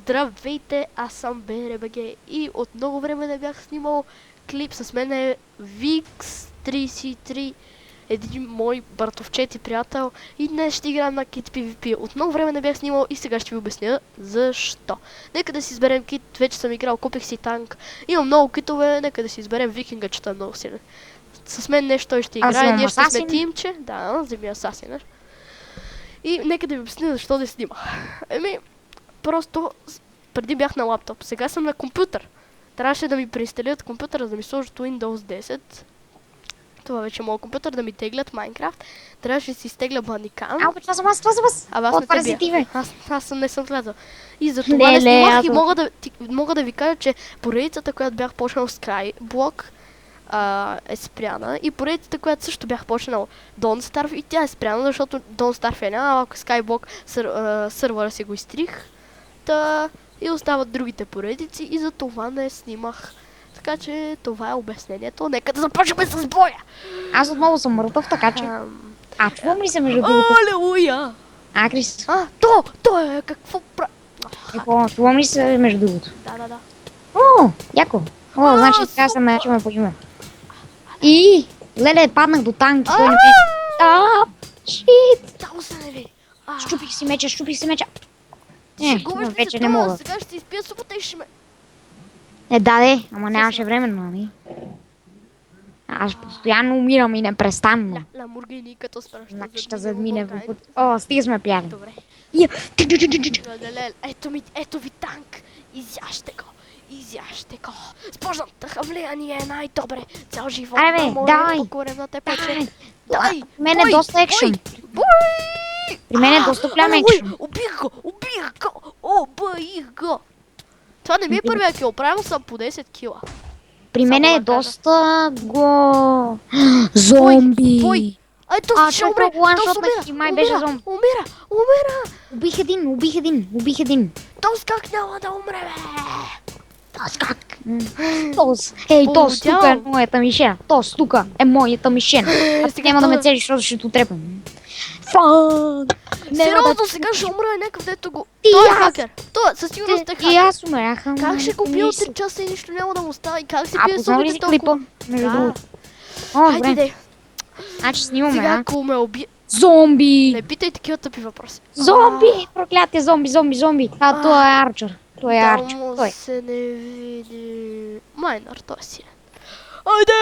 Здравейте, аз съм БРБГ и от много време не бях снимал клип. С мен е VX33, един мой братовчет и приятел, и днес ще играем на кит PvP. От много време не бях снимал и сега ще ви обясня защо. Нека да си изберем кит, вече съм играл, купих си танк, имам много китове, нека да си изберем викинга, че той е много силен. С мен нещо той ще играе, ние ще сме тимче, да, вземи асасинър. И нека да ви обясня защо да снима. Просто преди бях на лаптоп, сега съм на компютър. Трябваше да ми преинсталират компютъра, да ми сложат Windows 10. Това вече е моят компютър, да ми теглят Minecraft. Трябваше да си изтегля Bandicam. Това съм аз. Аз не те бях. Аз не съм влязал. И за това не снимах и мога да ви кажа, че поредицата, която бях почнал Skyblock, е спряна. И поредицата, която също бях почнал Don't Starve, и тя е спряна, защото Don't Starve е няма, ако Skyblock сървъра си го изтрих. И остават другите поредици и за това не снимах. Така че това е обяснението. Нека да започваме с боя! Аз отново съм мъртъв, така че... чувам ли се между другото? Алелуя! Крис? То е какво прави? Чувам ли се между другото? Да. Яко. Значи сега се наричаме по име. И... Леле, паднах до танк. Шит! Да, останали! Щупих си меча. Вече не мога. Сега ще изпия супата и ще ме... Ама нямаше временно, ами. Аз постоянно умирам и непрестанно. Ламборгини като спраща. Ще задмине в път. Стига сме пияли. Добре. Ето ви танк. Изяжте го. Спожната хавление е най-добре. Цял живот на море покорената пече. При мен е доста екшен. При мен е доста голям екшен. Убих го. Това не ми е първия кил, правил съм по 10 кила. При мен е доста зомби. Ето ще умре, май беше зомби. Умира. Убих един. Тос как няма да умре, бе? Тос тук е моята мишена. Тос тук е моята мишена. А ти няма да ме целиш, защото ще отрепам. Сериозно, сега ще умра някакъв, дето го... Той е хакер. Той със сигурност е хакер. И аз умрях. Как ще го бия от 3 часа и нищо няма да му става? И как се бие зомбите толкова? Хайде де. Значи снимаме, сега ако ме убие... Зомби! Не питай такива тъпи въпроси. Зомби! Проклятие, зомби! Той е арчер. Да му се не види... Майнър, той е силен. Айде,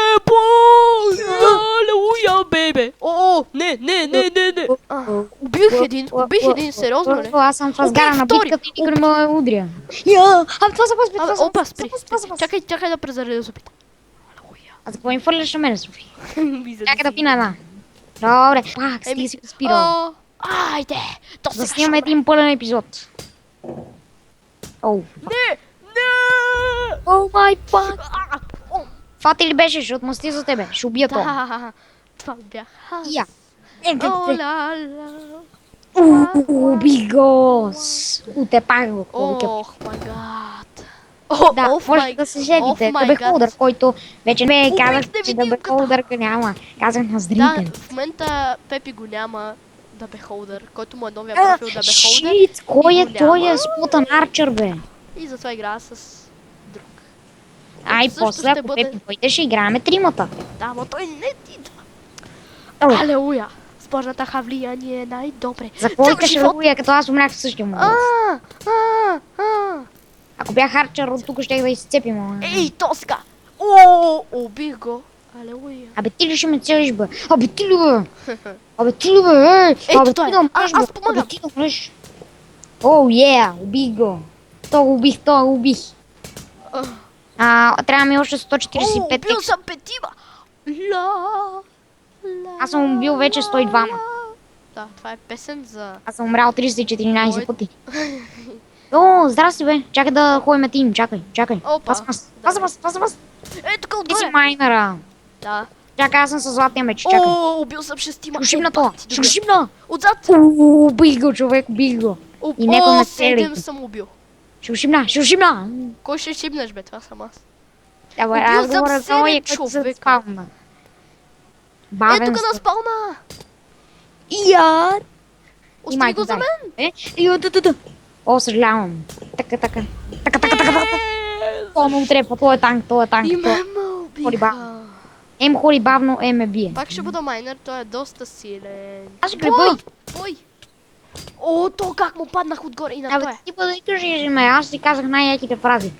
алелуя, бебе! Не. Убих един, сериозно ли? Аз съм в разгара на битката и никой не ме удря. Това спри. Чакай да презаредя зубите. А за какво им фърляш на мене, Софи? Чакай да пина една. Добре, пак стига си го спирал. Айде! Да снимаме един пълен епизод. Не! О май пак! Това ти ли беше? Ще отмъсти за тебе. Ще убия това. Да, това бях аз. Убих го! Утепах го. Ох май гад. Да, може да се жедите. Да бе холдър, който вече не казах, че да бе холдър няма. Казах на зрителите. Да, в момента Пепи го няма да бе холдър, който му е новия профил да бе холдър. Шит, кой е той е спутан арчер, бе? И затова играя с друг. После ако Пепи пойде, ще играеме тримата. Да, но той не идва. Алелуя! Спорната хавлияние е най-добре. За кой искаш алелуя, като аз умрях в същия момент? Ако бях арчер, от тук щех да изцепим. Ей, тоска! Убих го. Алелуя. Абе ти ли ще ме целиш, бе? Абе ти ли, бе? Абе ти да умреш, бе? Аз помагам. Абе ти да умреш. Убих го. Той убих. Трябва ми още 145. Убил съм петима. Аз съм убил вече 102. Да, това е песен за... Аз съм умрял 314 пъти. Здрасти, бе. Чакай да ходим тим. Чакай. Това съм аз. Тук отгоре. Ти си майнера. Да. Чакай, аз съм със златния меч. Чакай. Убил съм 6-ма. Шушим това. Отзад. Убих го, човек, убих го. И некой ме цели. 7 съм убил. Шушимна. Кой ще шибнеш, бе? Това съм аз. Аз говоря за ония, който се спална. Тук на спална. Я. Остави го за мен. О, съжалявам. Така. То ме утрепа, то е танк. И ме убиха. Ем ходи бавно, ме бие. Пак ще бъда майнер, той е доста силен. Аз ще прибъл. Бой! О, то как му паднах отгоре и на Абе, той. ти да кажеш ме, аз ти казах най-яките фрази.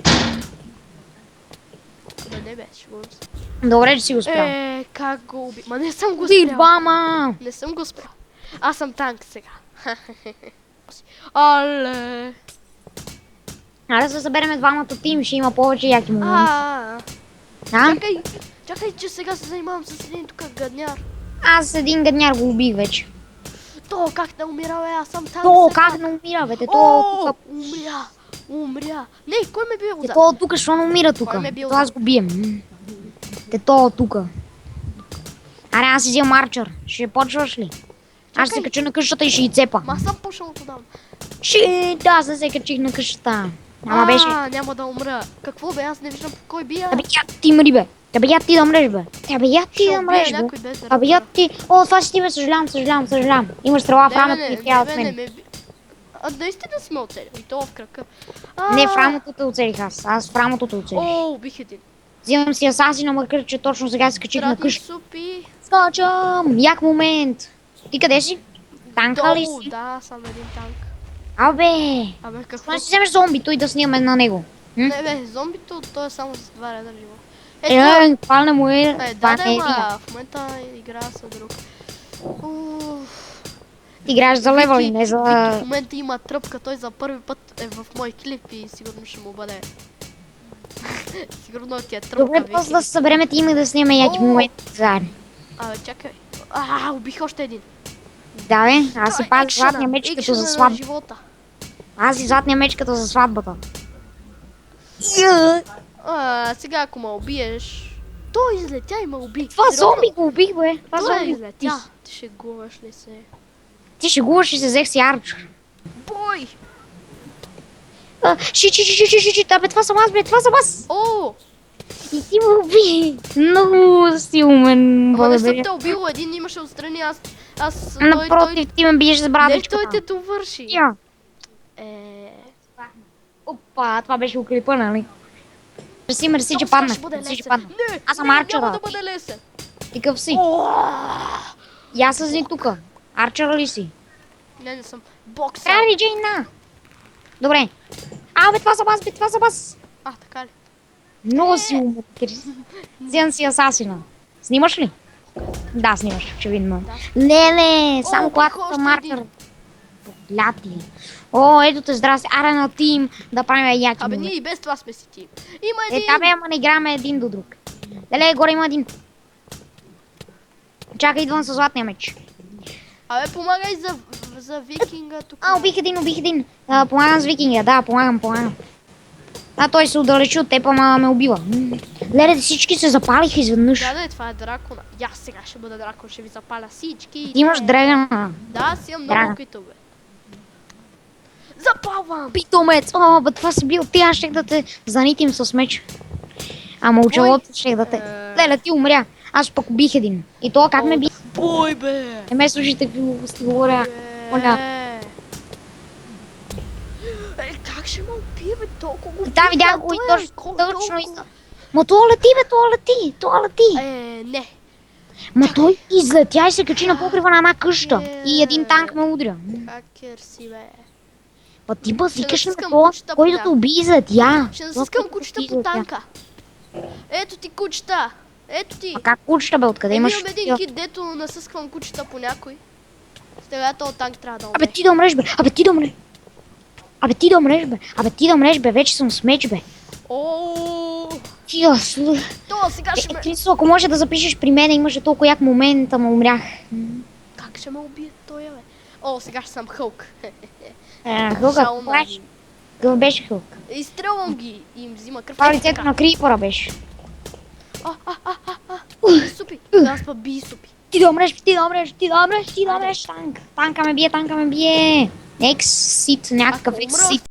Абе, не бе, ще го успя. Добре, че си го спрял. Как го уби... Ма не съм го Ти спрял. двама! Не съм го спрял. Аз съм танк сега. Але. Аре се събереме двамата тим, ще има повече яки моменти. Чакай, че сега се занимавам с един тук гадняр. Аз един гадняр го убих вече. То как не умира, бе, аз съм танк. То как не умира, бе, то умря. Не, кой ме бие отзад? то тук, що не умира тук? То аз го бием. То тук. Аре, аз си взем арчер. Ще почваш ли? Аз се кача на къщата и ще ги цепа. Ма съм почнал отдавна. Да, се качих на къщата. Ама беше... няма да умра. Какво бе, аз не виждам кой бия. Абе, ти мри, бе. Абе, я ти да мреш, бе. Абе, я ти да мреш, бе. Абе, я ти... О, това си ти, бе, съжалявам. Имаш стрела в рамото и трябва от мен. Наистина сме оцелили. И то в крака. Не, в рамото те оцелих аз. Аз в рамото те оцелих. О, убих един. Взимам си асасина, макар че точно сега се качих на къща. Супи. Скачам! Як момент! Ти къде си? Танка ли си? Да, съм един танк. Абе, какво? ще си вземеш зомбито и да снимаме на него. Не бе, зомбито, то е само с 2 реда живот. Това не му е... Да, в момента игра с друг. Ти играеш за левел и не за... В момента има тръпка, той за първи път е в мой клип и сигурно ще му бъде. Сигурно ти е тръпка. Добре, после да се събереме тим и да снимаме яки моменти заедно. Абе, чакай. Убих още един. Да, бе, аз си пазя златния меч като за сватбата. Аз си златния меч като за сватбата. Сега ако ме убиеш... Той излетя и ме уби. Това зомби го убих, бе. Той излетя. Ти шегуваш ли се? Ти шегуваш и се взех си арчер. Бой! Шит, абе, това съм аз, бе, това съм аз. О! И ти ме уби. Много си умен, благодаря. Не съм те убил, един имаше отстрани, аз... Напротив, ти ме биеш за брадичката. Не, той те довърши. Опа, това беше укрепа, нали? Мерси, че паднах. Аз съм арчера. Няма да бъде лесен. Ти къв си? И аз съзни тука. Арчера ли си? Не съм. Боксър. Трябва ли Джейна? Добре. Бе, това съм аз. Така ли? Много си умен. Вземам си асасина. Снимаш ли? Да, снимаш, очевидно. Леле, само когато съм арчер. Ляти. Ето те, здрасти. Аре на тим да правим яки. Абе, ние и без това сме си тим. Има един. Да бе, ама не играме един до друг. Леле, горе има един. Чакай, идвам със златния меч. Абе, помагай за викинга тук. Убих един. Помагам с викинга, да, помагам. Той се отдалечи от теб, ама ме убива. Леле, всички се запалиха изведнъж. Да, това е дракона. Я сега ще бъда дракон, ще ви запаля всички. Ти имаш драгана. Да, си имам много китове. Запалвам! Питомец! Бе, това си бил ти, аз щех да те занитим с меч. Ама учалото щех да те... Леле, ти умря. Аз пък убих един. И това как ме би... Бой, бе! Не ме слушайте, какво сте говоря. Как ще ме убие, бе, толкова? Да, видях го и точно. Ма това лети. Не. Ма той излетя и се качи на покрива на една къща. И един танк ме удря. Хакер си, бе. Па ти викаш на това, който те уби излетя. Ще насъскам кучета по танка. Ето ти кучета. Ето ти. А как кучета, бе, откъде имаш? Имам един кит, дето насъсквам кучета по някой. Сега този танк трябва да умре. Абе ти да умреш, бе. Абе ти да умреш, бе. Вече съм с меч, бе. Ти да слух. Сега ще ме... Крисо, ако може да запишеш при мен, имаше толкова як момент, ама умрях. Как ще ме убие той, бе? Сега ще съм Хълк. Хълк беше Хълк. Изстрелвам ги и им взима кръв. Това лицето на Крипъра беше. Супи. Аз па би супи. Ти да умреш. Танка ме бие. Ексит, някакъв ексит.